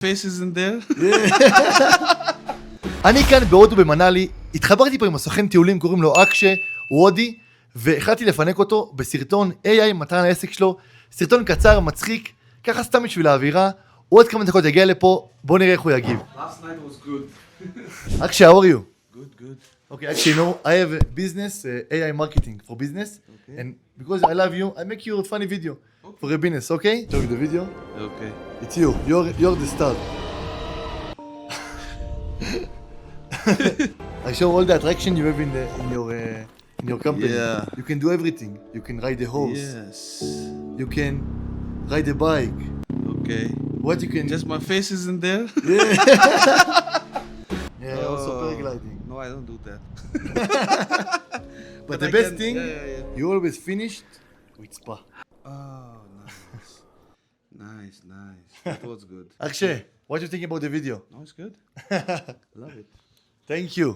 faces in there. אני כאן בהודו במנאלי, התחברתי פה עם הסוכן טיולים, קוראים לו אקשה, הוא הודי, והחלטתי לפנק אותו בסרטון AI מתן העסק שלו, סרטון קצר, מצחיק, ככה סתם בשביל האווירה, עוד כמה דקות יגיע לפה, בוא נראה איך הוא יגיב. Last night was good. אקשה, how are you? Good. Okay, actually, you know, I have a business, AI marketing for business, and because I love you, I make you a funny video for a business, okay? Show me the video. Okay. It's you. You're the star. I show all the attraction you have in your company. Yeah. You can do everything. You can ride a horse. Yes. You can ride a bike. Okay. What you can? Just my face is in there. Yeah, also paragliding. No, I don't do that. But I the best can- thing, yeah. you always finished with spa. Oh, nice. Nice. That was good. Akshay, what do you think about the video? No, it's good. Love it. Thank you.